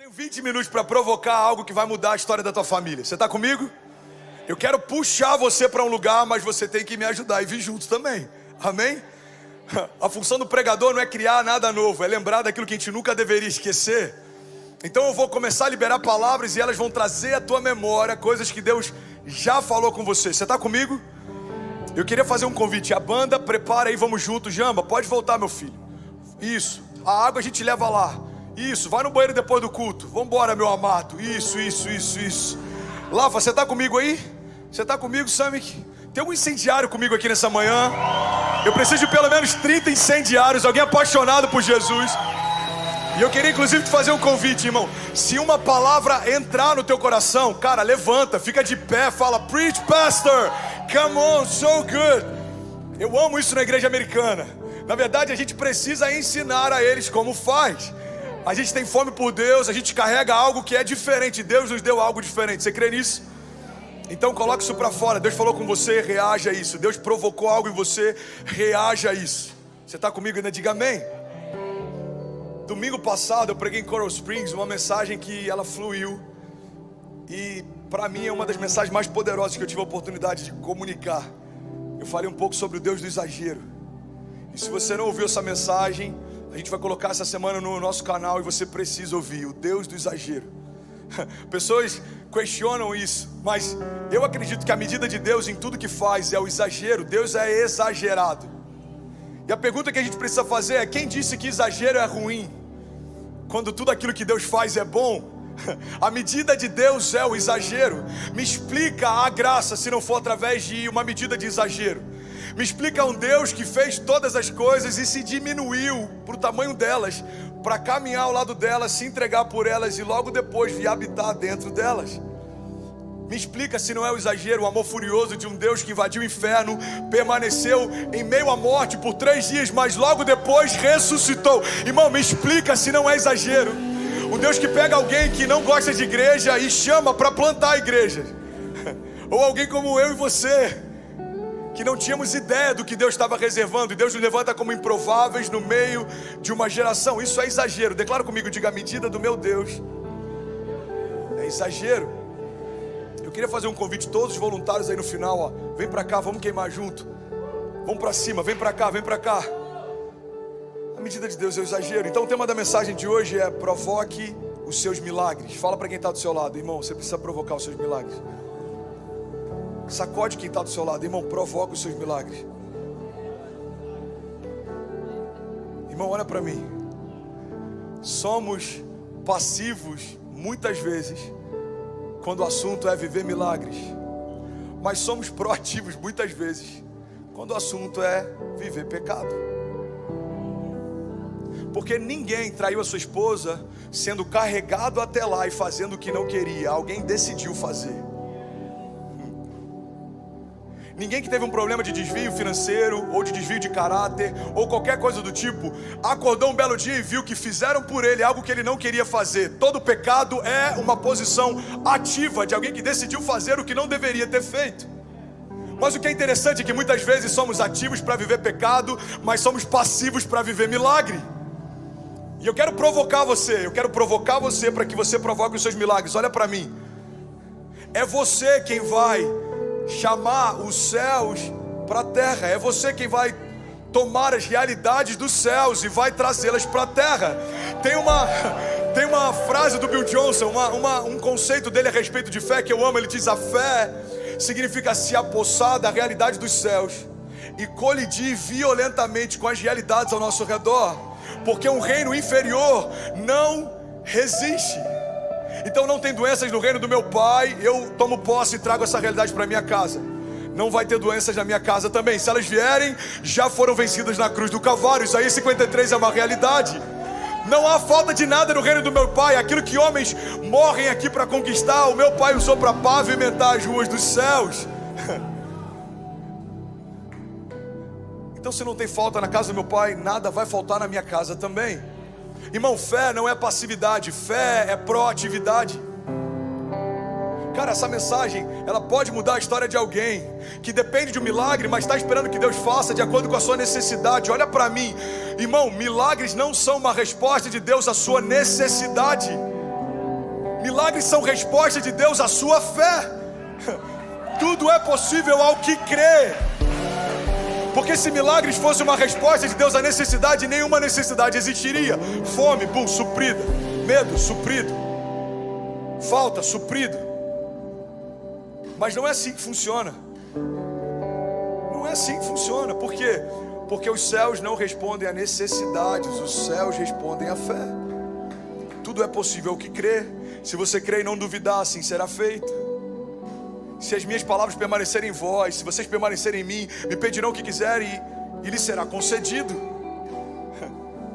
Tenho 20 minutos para provocar algo que vai mudar a história da tua família. Você está comigo? Eu quero puxar você para um lugar, mas você tem que me ajudar e vir junto também. Amém? A função do pregador não é criar nada novo, é lembrar daquilo que a gente nunca deveria esquecer. Então eu vou começar a liberar palavras e elas vão trazer à tua memória coisas que Deus já falou com você. Você está comigo? Eu queria fazer um convite. A banda, prepara aí, vamos juntos. Jamba, pode voltar, meu filho. Isso. A água a gente leva lá. Isso. Vai no banheiro depois do culto. Vambora, meu amado. Isso. Lafa, você está comigo aí? Você está comigo, Samik? Tem um incendiário comigo aqui nessa manhã. Eu preciso de pelo menos 30 incendiários. Alguém apaixonado por Jesus. E eu queria inclusive te fazer um convite, irmão. Se uma palavra entrar no teu coração, cara, levanta, fica de pé, fala: Preach, pastor, come on, so good. Eu amo isso na igreja americana. Na verdade, a gente precisa ensinar a eles como faz. A gente tem fome por Deus, a gente carrega algo que é diferente. Deus nos deu algo diferente, você crê nisso? Então coloque isso para fora. Deus falou com você, reaja a isso. Deus provocou algo em você, reaja a isso. Você está comigo ainda? Diga amém. Domingo passado eu preguei em Coral Springs uma mensagem que ela fluiu. E para mim é uma das mensagens mais poderosas que eu tive a oportunidade de comunicar. Eu falei um pouco sobre o Deus do exagero. E se você não ouviu essa mensagem, a gente vai colocar essa semana no nosso canal e você precisa ouvir. O Deus do exagero. Pessoas questionam isso, mas eu acredito que a medida de Deus em tudo que faz é o exagero. Deus é exagerado. E a pergunta que a gente precisa fazer é: quem disse que exagero é ruim? Quando tudo aquilo que Deus faz é bom. A medida de Deus é o exagero. Me explica a graça se não for através de uma medida de exagero. Me explica um Deus que fez todas as coisas e se diminuiu para o tamanho delas, para caminhar ao lado delas, se entregar por elas e logo depois vir habitar dentro delas. Me explica se não é o exagero, o amor furioso de um Deus que invadiu o inferno, permaneceu em meio à morte por 3 dias, mas logo depois ressuscitou. Irmão, me explica se não é exagero. Um Deus que pega alguém que não gosta de igreja e chama para plantar a igreja. Ou alguém como eu e você, que não tínhamos ideia do que Deus estava reservando, e Deus nos levanta como improváveis no meio de uma geração. Isso é exagero. Declara comigo, diga: a medida do meu Deus é exagero. Eu queria fazer um convite, todos os voluntários aí no final, ó, vem pra cá, vamos queimar junto. Vamos pra cima, vem pra cá, vem pra cá. A medida de Deus é o exagero. Então o tema da mensagem de hoje é: provoque os seus milagres. Fala pra quem está do seu lado: irmão, você precisa provocar os seus milagres. Sacode quem está do seu lado: irmão, provoca os seus milagres. Irmão, olha para mim. Somos passivos muitas vezes quando o assunto é viver milagres, mas somos proativos muitas vezes quando o assunto é viver pecado. Porque ninguém traiu a sua esposa sendo carregado até lá e fazendo o que não queria. Alguém decidiu fazer. Ninguém que teve um problema de desvio financeiro, ou de desvio de caráter, ou qualquer coisa do tipo, acordou um belo dia e viu que fizeram por ele algo que ele não queria fazer. Todo pecado é uma posição ativa de alguém que decidiu fazer o que não deveria ter feito. Mas o que é interessante é que muitas vezes somos ativos para viver pecado, mas somos passivos para viver milagre. E eu quero provocar você para que você provoque os seus milagres. Olha para mim. É você quem vai chamar os céus para a terra. É você quem vai tomar as realidades dos céus e vai trazê-las para a terra. Tem uma frase do Bill Johnson, um conceito dele a respeito de fé que eu amo. Ele diz: a fé significa se apossar da realidade dos céus e colidir violentamente com as realidades ao nosso redor, porque um reino inferior não resiste. Então não tem doenças no reino do meu pai, eu tomo posse e trago essa realidade para minha casa. Não vai ter doenças na minha casa também. Se elas vierem, já foram vencidas na cruz do Calvário. Isaías 53 é uma realidade. Não há falta de nada no reino do meu pai. Aquilo que homens morrem aqui para conquistar, o meu pai usou para pavimentar as ruas dos céus. Então se não tem falta na casa do meu pai, nada vai faltar na minha casa também. Irmão, fé não é passividade, fé é proatividade. Cara, essa mensagem, ela pode mudar a história de alguém que depende de um milagre, mas está esperando que Deus faça de acordo com a sua necessidade. Olha para mim, irmão, milagres não são uma resposta de Deus à sua necessidade. Milagres são resposta de Deus à sua fé. Tudo é possível ao que crê. Porque se milagres fosse uma resposta de Deus à necessidade, nenhuma necessidade existiria. Fome, suprida. Medo, suprido. Falta, suprido. Mas não é assim que funciona. Não é assim que funciona. Por quê? Porque os céus não respondem a necessidades, os céus respondem à fé. Tudo é possível ao que crê. Se você crê e não duvidar, assim será feito. Se as minhas palavras permanecerem em vós, se vocês permanecerem em mim, me pedirão o que quiserem e lhes será concedido.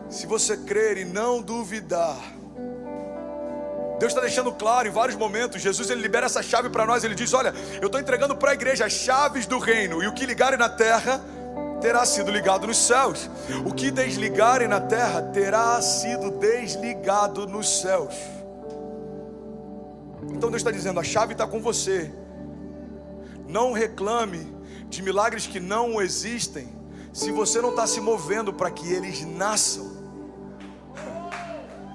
Se você crer e não duvidar, Deus está deixando claro em vários momentos. Jesus, ele libera essa chave para nós. Ele diz: olha, eu estou entregando para a igreja as chaves do reino, e o que ligarem na terra terá sido ligado nos céus. O que desligarem na terra terá sido desligado nos céus. Então Deus está dizendo: a chave está com você. Não reclame de milagres que não existem, se você não está se movendo para que eles nasçam.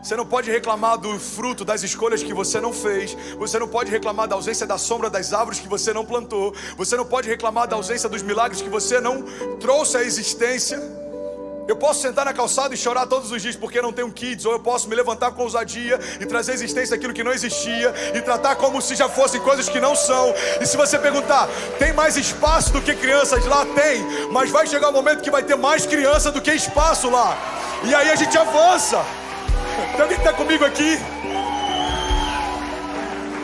Você não pode reclamar do fruto das escolhas que você não fez. Você não pode reclamar da ausência da sombra das árvores que você não plantou. Você não pode reclamar da ausência dos milagres que você não trouxe à existência. Eu posso sentar na calçada e chorar todos os dias porque não tenho kids, ou eu posso me levantar com ousadia e trazer à existência aquilo que não existia e tratar como se já fossem coisas que não são. E se você perguntar, tem mais espaço do que crianças lá? Tem, mas vai chegar um momento que vai ter mais criança do que espaço lá. E aí a gente avança. Tem alguém que está comigo aqui?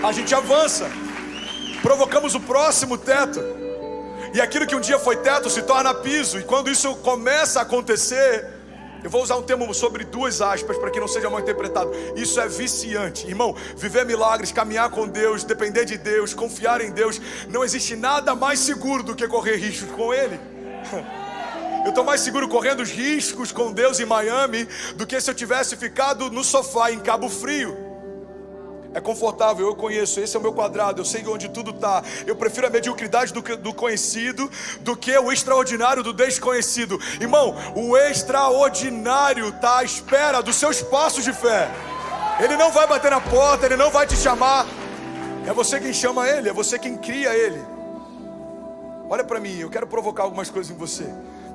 A gente avança. Provocamos o próximo teto. E aquilo que um dia foi teto se torna piso. E quando isso começa a acontecer, eu vou usar um termo sobre duas aspas para que não seja mal interpretado. Isso é viciante. Irmão, viver milagres, caminhar com Deus, depender de Deus, confiar em Deus, não existe nada mais seguro do que correr riscos com Ele. Eu estou mais seguro correndo os riscos com Deus em Miami do que se eu tivesse ficado no sofá em Cabo Frio. É confortável, eu conheço, esse é o meu quadrado, eu sei onde tudo está. Eu prefiro a mediocridade do conhecido do que o extraordinário do desconhecido. Irmão, o extraordinário está à espera dos seus passos de fé. Ele não vai bater na porta, ele não vai te chamar. É você quem chama ele, é você quem cria ele. Olha para mim, eu quero provocar algumas coisas em você.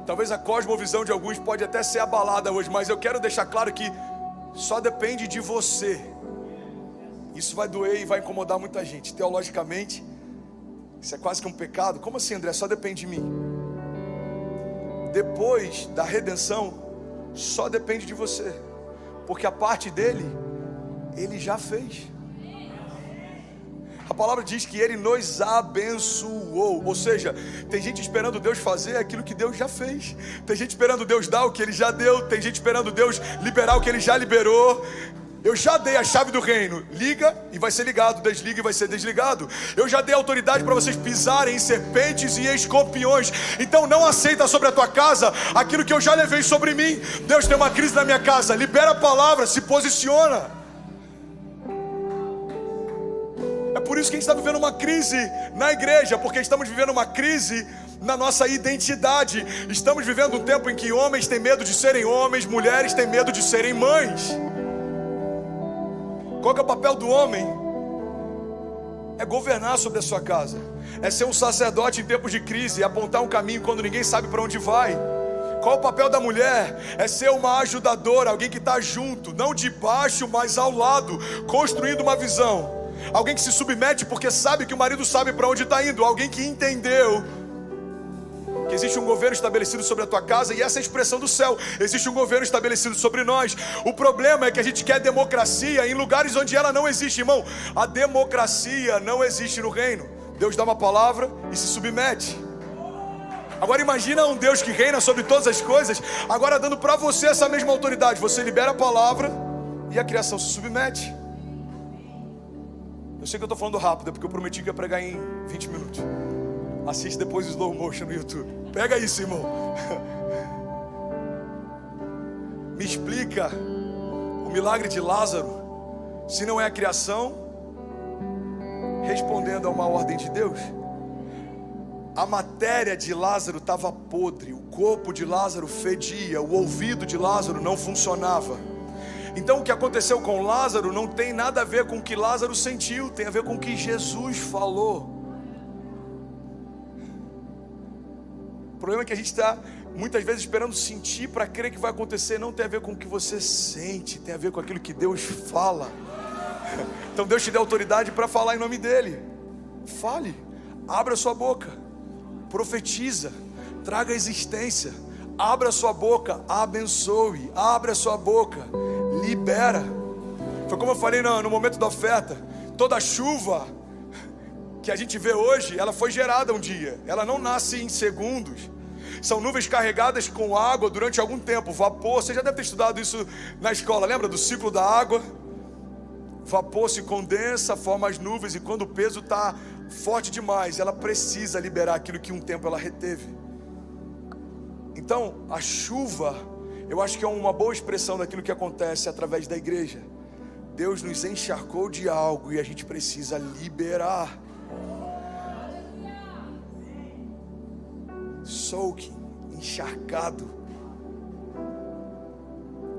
Talvez a cosmovisão de alguns pode até ser abalada hoje, mas eu quero deixar claro que só depende de você. Isso vai doer e vai incomodar muita gente. Teologicamente, isso é quase que um pecado. Como assim, André? Só depende de mim. Depois da redenção, só depende de você. Porque a parte dele, ele já fez. A palavra diz que ele nos abençoou. Ou seja, tem gente esperando Deus fazer aquilo que Deus já fez. Tem gente esperando Deus dar o que ele já deu. Tem gente esperando Deus liberar o que ele já liberou. Eu já dei a chave do reino. Liga e vai ser ligado, desliga e vai ser desligado. Eu já dei autoridade para vocês pisarem em serpentes e em escorpiões. Então não aceita sobre a tua casa aquilo que eu já levei sobre mim. Deus, tem uma crise na minha casa. Libera a palavra, se posiciona. É por isso que a gente está vivendo uma crise na igreja, porque estamos vivendo uma crise na nossa identidade. Estamos vivendo um tempo em que homens têm medo de serem homens, mulheres têm medo de serem mães. Qual que é o papel do homem? É governar sobre a sua casa. É ser um sacerdote em tempos de crise, é apontar um caminho quando ninguém sabe para onde vai. Qual o papel da mulher? É ser uma ajudadora, alguém que está junto, não de baixo, mas ao lado, construindo uma visão. Alguém que se submete porque sabe que o marido sabe para onde está indo. Alguém que entendeu que existe um governo estabelecido sobre a tua casa, e essa é a expressão do céu. Existe um governo estabelecido sobre nós. O problema é que a gente quer democracia em lugares onde ela não existe, irmão. A democracia não existe no reino. Deus dá uma palavra e se submete. Agora imagina um Deus que reina sobre todas as coisas, agora dando para você essa mesma autoridade. Você libera a palavra e a criação se submete. Eu sei que eu estou falando rápido, porque eu prometi que ia pregar em 20 minutos. Assiste depois o slow motion no YouTube. Pega isso, irmão. Me explica o milagre de Lázaro, se não é a criação respondendo a uma ordem de Deus. A matéria de Lázaro estava podre, o corpo de Lázaro fedia, o ouvido de Lázaro não funcionava. Então o que aconteceu com Lázaro não tem nada a ver com o que Lázaro sentiu, tem a ver com o que Jesus falou. O problema é que a gente está muitas vezes esperando sentir para crer que vai acontecer. Não tem a ver com o que você sente, tem a ver com aquilo que Deus fala. Então Deus te deu autoridade para falar em nome dEle. Fale, abra sua boca, profetiza, traga existência. Abra sua boca, abençoe. Abra sua boca, libera. Foi como eu falei no momento da oferta. Toda chuva que a gente vê hoje, ela foi gerada um dia. Ela não nasce em segundos. São nuvens carregadas com água durante algum tempo, vapor. Você já deve ter estudado isso na escola, lembra do ciclo da água? Vapor se condensa, forma as nuvens, e quando o peso está forte demais, ela precisa liberar aquilo que um tempo ela reteve. Então, a chuva, eu acho que é uma boa expressão daquilo que acontece através da igreja. Deus nos encharcou de algo e a gente precisa liberar. Soaking, encharcado.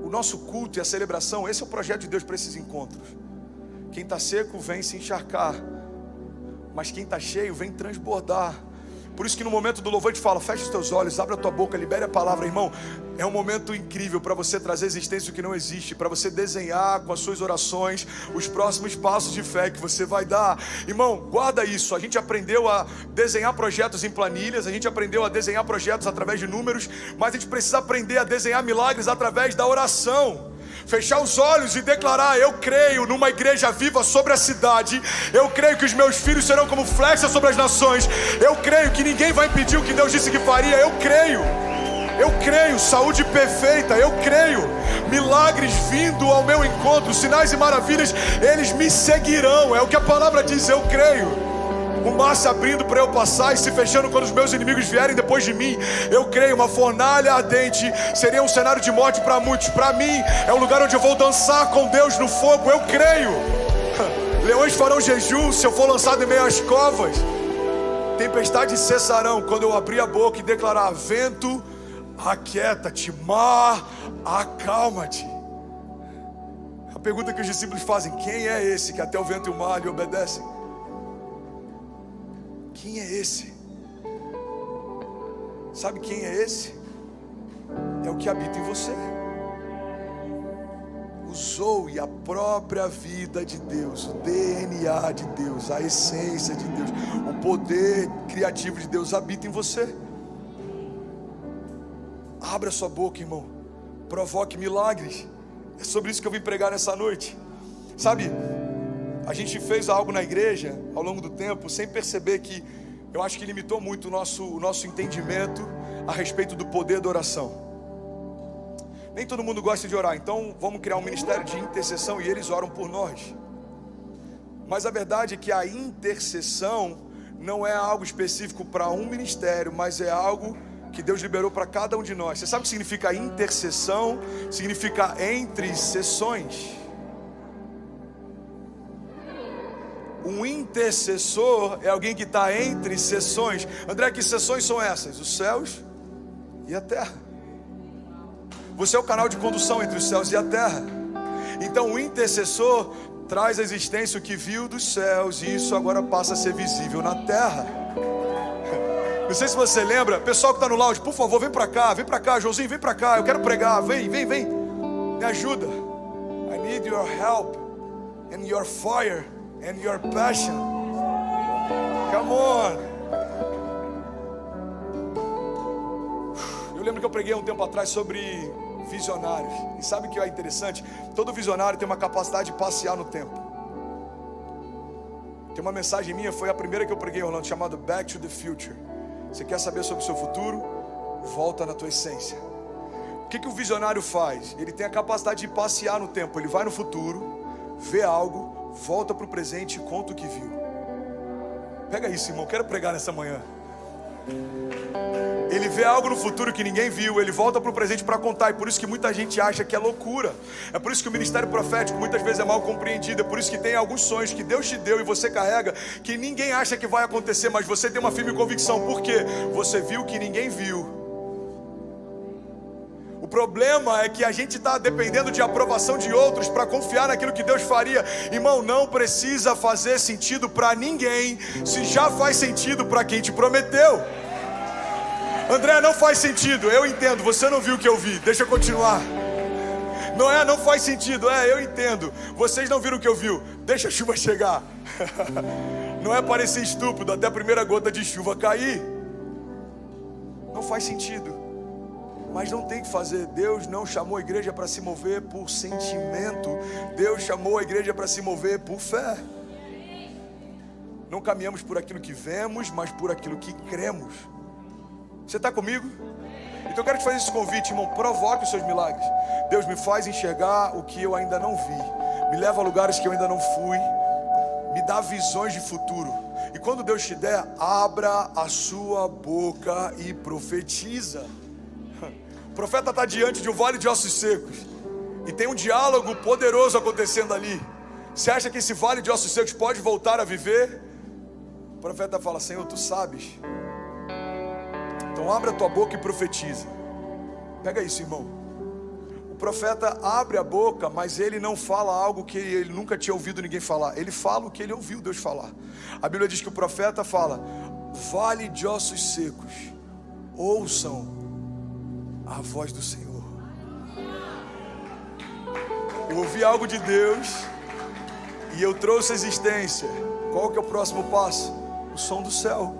O nosso culto e a celebração, esse é o projeto de Deus para esses encontros. Quem está seco vem se encharcar, mas quem está cheio vem transbordar. Por isso que no momento do louvor a gente fala: fecha os teus olhos, abre a tua boca, libere a palavra. Irmão, é um momento incrível para você trazer existência o que não existe, para você desenhar com as suas orações os próximos passos de fé que você vai dar. Irmão, guarda isso. A gente aprendeu a desenhar projetos em planilhas, a gente aprendeu a desenhar projetos através de números, mas a gente precisa aprender a desenhar milagres através da oração. Fechar os olhos e declarar: eu creio numa igreja viva sobre a cidade. Eu creio que os meus filhos serão como flechas sobre as nações. Eu creio que ninguém vai impedir o que Deus disse que faria. Eu creio, saúde perfeita. Eu creio, milagres vindo ao meu encontro, sinais e maravilhas, eles me seguirão. É o que a palavra diz, eu creio. O mar se abrindo para eu passar e se fechando quando os meus inimigos vierem depois de mim. Eu creio, uma fornalha ardente seria um cenário de morte para muitos. Para mim, é um lugar onde eu vou dançar com Deus no fogo. Eu creio. Leões farão jejum se eu for lançado em meio às covas. Tempestades cessarão quando eu abrir a boca e declarar: vento, aquieta-te, mar, acalma-te. A pergunta que os discípulos fazem: quem é esse que até o vento e o mar lhe obedecem? Quem é esse? Sabe quem é esse? É o que habita em você. O Zoe, a própria vida de Deus, o DNA de Deus, a essência de Deus, o poder criativo de Deus habita em você. Abra sua boca, irmão. Provoque milagres. É sobre isso que eu vim pregar nessa noite. Sabe, a gente fez algo na igreja ao longo do tempo sem perceber que eu acho que limitou muito o nosso entendimento a respeito do poder da oração. Nem todo mundo gosta de orar, então vamos criar um ministério de intercessão e eles oram por nós. Mas a verdade é que a intercessão não é algo específico para um ministério, mas é algo que Deus liberou para cada um de nós. Você sabe o que significa intercessão? Significa entre sessões. Um intercessor é alguém que está entre sessões. André, que sessões são essas? Os céus e a terra. Você é o canal de condução entre os céus e a terra. Então o intercessor traz à existência o que viu dos céus, e isso agora passa a ser visível na terra. Não sei se você lembra, pessoal que está no lounge, por favor, vem para cá, Joãozinho, vem para cá, eu quero pregar, vem, me ajuda. I need your help and your fire and your passion. Come on. Eu lembro que eu preguei um tempo atrás sobre visionários. E sabe o que é interessante? Todo visionário tem uma capacidade de passear no tempo. Tem uma mensagem minha, foi a primeira que eu preguei em Orlando, chamada Back to the Future. Você quer saber sobre o seu futuro? Volta na tua essência. O que o visionário faz? Ele tem a capacidade de passear no tempo. Ele vai no futuro, vê algo, volta para o presente e conta o que viu. Pega isso, irmão, quero pregar nessa manhã. Ele vê algo no futuro que ninguém viu, ele volta para o presente para contar. E por isso que muita gente acha que é loucura. É por isso que o ministério profético muitas vezes é mal compreendido. É por isso que tem alguns sonhos que Deus te deu e você carrega, que ninguém acha que vai acontecer, mas você tem uma firme convicção. Por quê? Você viu que ninguém viu. O problema é que a gente está dependendo de aprovação de outros para confiar naquilo que Deus faria. Irmão, não precisa fazer sentido para ninguém, se já faz sentido para quem te prometeu. André, não faz sentido, eu entendo, você não viu o que eu vi, deixa eu continuar. Não faz sentido, eu entendo, vocês não viram o que eu vi, deixa a chuva chegar. Não é parecer estúpido até a primeira gota de chuva cair. Não faz sentido, mas não tem que fazer. Deus não chamou a igreja para se mover por sentimento, Deus chamou a igreja para se mover por fé. Não caminhamos por aquilo que vemos, mas por aquilo que cremos. Você está comigo? Então eu quero te fazer esse convite, irmão. Provoque os seus milagres. Deus, me faz enxergar o que eu ainda não vi, me leva a lugares que eu ainda não fui, me dá visões de futuro. E quando Deus te der, abra a sua boca e profetiza. O profeta está diante de um vale de ossos secos e tem um diálogo poderoso acontecendo ali. Você acha que esse vale de ossos secos pode voltar a viver? O profeta fala: Senhor, tu sabes. Então abre a tua boca e profetiza. Pega isso, irmão. O profeta abre a boca, mas ele não fala algo que ele nunca tinha ouvido ninguém falar. Ele fala o que ele ouviu Deus falar. A Bíblia diz que o profeta fala: vale de ossos secos, ouçam a voz do Senhor. Eu ouvi algo de Deus e eu trouxe a existência. Qual que é o próximo passo? O som do céu.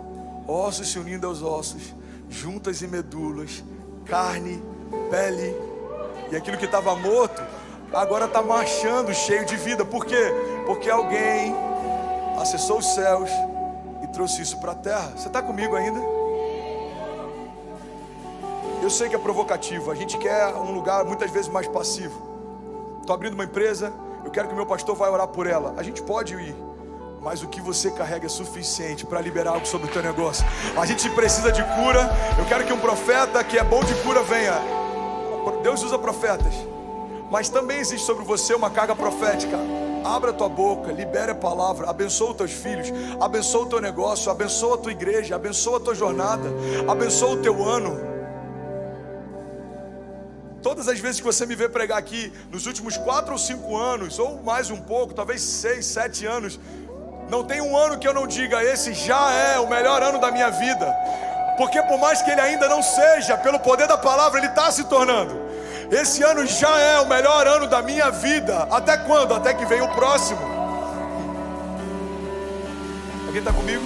Ossos se unindo aos ossos, juntas e medulas, carne, pele. E aquilo que estava morto agora está marchando, cheio de vida. Por quê? Porque alguém acessou os céus e trouxe isso para a terra. Você está comigo ainda? Eu sei que é provocativo. A gente quer um lugar muitas vezes mais passivo. Estou abrindo uma empresa, eu quero que o meu pastor vá orar por ela. A gente pode ir, mas o que você carrega é suficiente para liberar algo sobre o teu negócio. A gente precisa de cura. Eu quero que um profeta que é bom de cura venha. Deus usa profetas, mas também existe sobre você uma carga profética. Abra a tua boca, libere a palavra, abençoa os teus filhos, abençoa o teu negócio, abençoa a tua igreja, abençoa a tua jornada, abençoa o teu ano. Todas as vezes que você me vê pregar aqui, nos últimos 4 ou 5 anos, ou mais um pouco, talvez 6, 7 anos, não tem um ano que eu não diga: esse já é o melhor ano da minha vida. Porque por mais que ele ainda não seja, pelo poder da palavra, ele está se tornando. Esse ano já é o melhor ano da minha vida. Até quando? Até que venha o próximo. Alguém está comigo?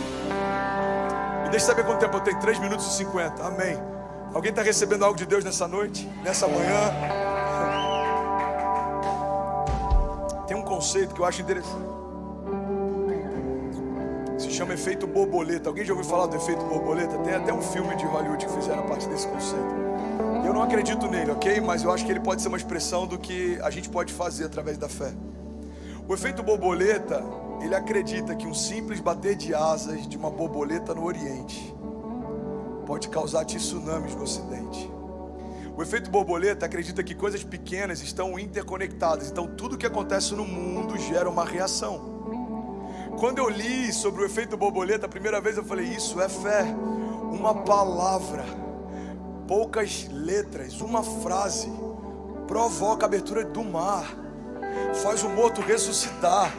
Me deixa saber quanto tempo eu tenho. 3 minutos e 50. Amém. Alguém está recebendo algo de Deus nessa noite? Nessa manhã? Tem um conceito que eu acho interessante. Se chama efeito borboleta. Alguém já ouviu falar do efeito borboleta? Tem até um filme de Hollywood que fizeram a partir desse conceito. Eu não acredito nele, ok? Mas eu acho que ele pode ser uma expressão do que a gente pode fazer através da fé. O efeito borboleta, ele acredita que um simples bater de asas de uma borboleta no Oriente pode causar tsunamis no Ocidente. O efeito borboleta acredita que coisas pequenas estão interconectadas. Então tudo que acontece no mundo gera uma reação. Quando eu li sobre o efeito borboleta a primeira vez, eu falei: isso é fé. Uma palavra, poucas letras, uma frase provoca a abertura do mar, faz o morto ressuscitar,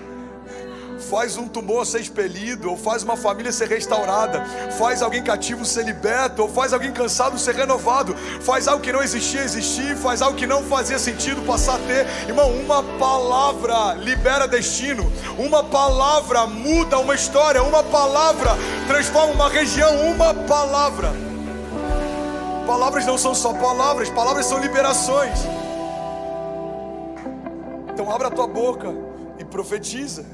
faz um tumor ser expelido, ou faz uma família ser restaurada, faz alguém cativo ser liberto, ou faz alguém cansado ser renovado, faz algo que não existia existir, faz algo que não fazia sentido passar a ter. Irmão, uma palavra libera destino, uma palavra muda uma história, uma palavra transforma uma região, uma palavra. Palavras não são só palavras, palavras são liberações. Então abra a tua boca e profetiza.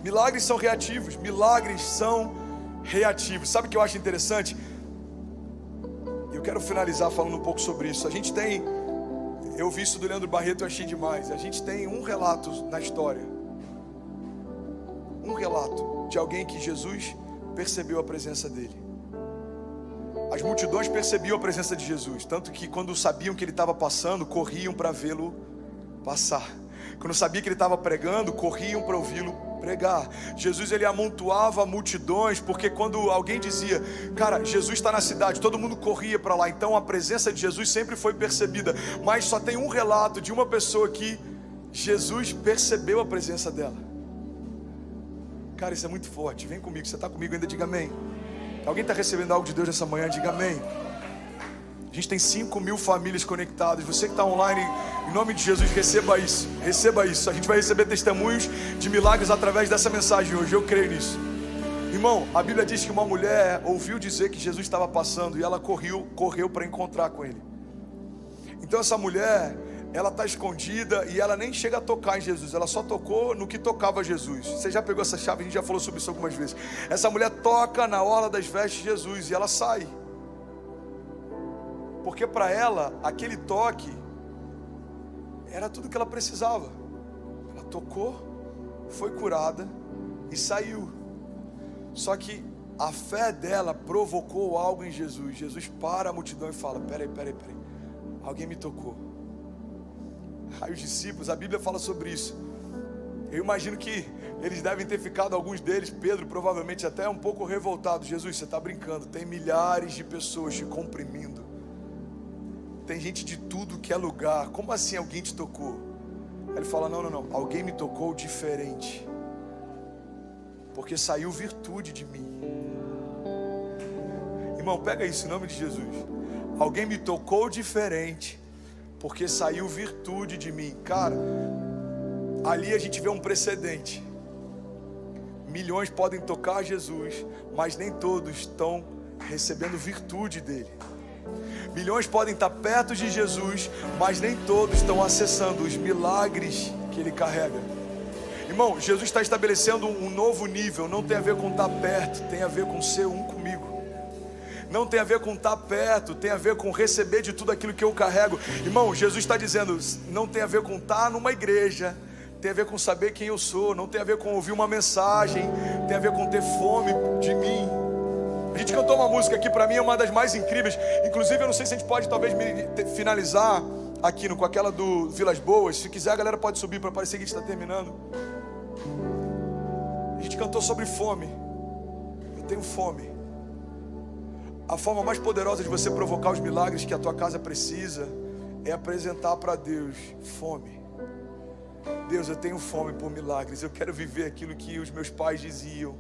Milagres são reativos, milagres são reativos. Sabe o que eu acho interessante? Eu quero finalizar falando um pouco sobre isso. A gente tem, eu vi isso do Leandro Barreto, eu achei demais. A gente tem um relato na história, um relato de alguém que Jesus percebeu a presença dele. As multidões percebiam a presença de Jesus, tanto que quando sabiam que ele estava passando, corriam para vê-lo passar. Quando sabiam que ele estava pregando, corriam para ouvi-lo pregar. Jesus, ele amontoava multidões, porque quando alguém dizia, cara, Jesus está na cidade, todo mundo corria para lá. Então a presença de Jesus sempre foi percebida. Mas só tem um relato de uma pessoa que Jesus percebeu a presença dela. Cara, isso é muito forte. Vem comigo, você está comigo ainda? Diga amém. Alguém está recebendo algo de Deus essa manhã? Diga amém. A gente tem 5.000 famílias conectadas. Você que está online, em nome de Jesus, receba isso. Receba isso. A gente vai receber testemunhos de milagres através dessa mensagem hoje. Eu creio nisso. Irmão, a Bíblia diz que uma mulher ouviu dizer que Jesus estava passando e ela correu para encontrar com ele. Então essa mulher, ela está escondida e ela nem chega a tocar em Jesus. Ela só tocou no que tocava Jesus. Você já pegou essa chave? A gente já falou sobre isso algumas vezes. Essa mulher toca na orla das vestes de Jesus e ela sai. Porque para ela, aquele toque era tudo que ela precisava. Ela tocou, foi curada e saiu. Só que a fé dela provocou algo em Jesus. Jesus para a multidão e fala, peraí. Alguém me tocou. Aí os discípulos, a Bíblia fala sobre isso. Eu imagino que eles devem ter ficado, alguns deles, Pedro provavelmente até um pouco revoltado. Jesus, você está brincando, tem milhares de pessoas te comprimindo. Tem gente de tudo que é lugar. Como assim alguém te tocou? Aí ele fala, não, alguém me tocou diferente. Porque saiu virtude de mim. Irmão, pega isso em nome de Jesus. Alguém me tocou diferente, porque saiu virtude de mim. Cara, ali a gente vê um precedente. Milhões podem tocar Jesus, mas nem todos estão recebendo virtude dele. Milhões podem estar perto de Jesus, mas nem todos estão acessando os milagres que ele carrega. Irmão, Jesus está estabelecendo um novo nível. Não tem a ver com estar perto, tem a ver com ser um comigo. Não tem a ver com estar perto, tem a ver com receber de tudo aquilo que eu carrego. Irmão, Jesus está dizendo, não tem a ver com estar numa igreja, tem a ver com saber quem eu sou. Não tem a ver com ouvir uma mensagem, tem a ver com ter fome de mim. A gente cantou uma música aqui, para mim é uma das mais incríveis. Inclusive eu não sei se a gente pode talvez finalizar aqui com aquela do Vilas Boas. Se quiser a galera pode subir para parecer que a gente está terminando. A gente cantou sobre fome. Eu tenho fome. A forma mais poderosa de você provocar os milagres que a tua casa precisa é apresentar para Deus fome. Deus, eu tenho fome por milagres. Eu quero viver aquilo que os meus pais diziam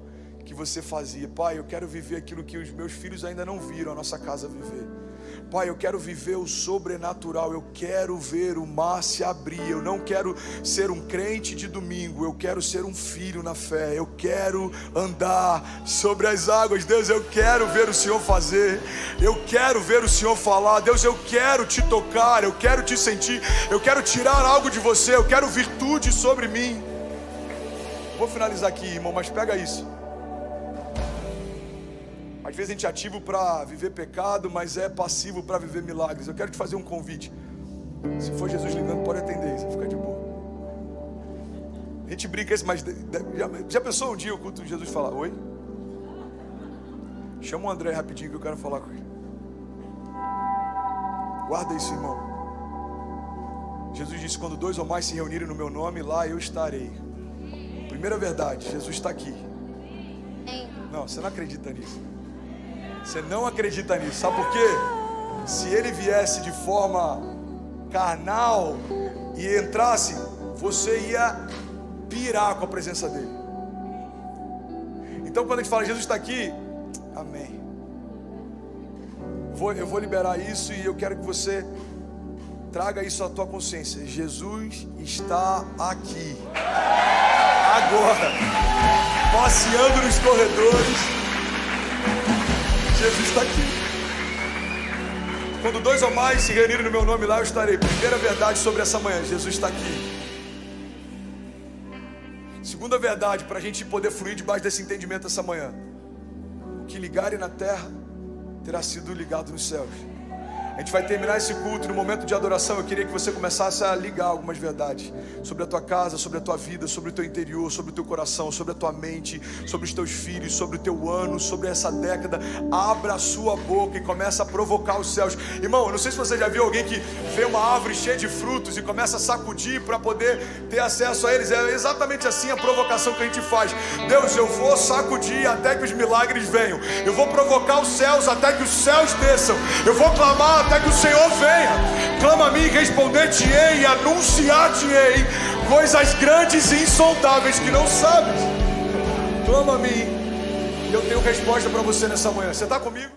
que você fazia. Pai, eu quero viver aquilo que os meus filhos ainda não viram a nossa casa viver. Pai, eu quero viver o sobrenatural. Eu quero ver o mar se abrir. Eu não quero ser um crente de domingo. Eu quero ser um filho na fé. Eu quero andar sobre as águas. Deus, eu quero ver o Senhor fazer. Eu quero ver o Senhor falar. Deus, eu quero te tocar. Eu quero te sentir. Eu quero tirar algo de você. Eu quero virtude sobre mim. Vou finalizar aqui, irmão, mas pega isso. Às vezes a gente é ativo para viver pecado, mas é passivo para viver milagres. Eu quero te fazer um convite. Se for Jesus ligando, pode atender, você fica de boa. A gente brinca isso, mas já pensou um dia o culto de Jesus falar, oi? Chama o André rapidinho que eu quero falar com ele. Guarda isso, irmão. Jesus disse, quando 2 ou mais se reunirem no meu nome, lá eu estarei. Primeira verdade, Jesus está aqui. Não, você não acredita nisso. Você não acredita nisso, sabe por quê? Se ele viesse de forma carnal e entrasse, você ia pirar com a presença dele. Então quando a gente fala Jesus está aqui, amém. Eu vou liberar isso e eu quero que você traga isso à tua consciência. Jesus está aqui, agora, passeando nos corredores. Jesus está aqui. Quando 2 ou mais se reunirem no meu nome, lá eu estarei. Primeira verdade sobre essa manhã, Jesus está aqui. Segunda verdade, para a gente poder fluir debaixo desse entendimento essa manhã: o que ligarem na terra terá sido ligado nos céus. A gente vai terminar esse culto. No momento de adoração, eu queria que você começasse a ligar algumas verdades sobre a tua casa, sobre a tua vida, sobre o teu interior, sobre o teu coração, sobre a tua mente, sobre os teus filhos, sobre o teu ano, sobre essa década. Abra a sua boca e começa a provocar os céus. Irmão, eu não sei se você já viu alguém que vê uma árvore cheia de frutos e começa a sacudir para poder ter acesso a eles. É exatamente assim a provocação que a gente faz. Deus, eu vou sacudir até que os milagres venham. Eu vou provocar os céus até que os céus desçam. Eu vou clamar até que o Senhor venha. Clama a mim, responder-te-ei e anunciar-te-ei coisas grandes e insondáveis que não sabes. Clama a mim e eu tenho resposta para você nessa manhã. Você está comigo?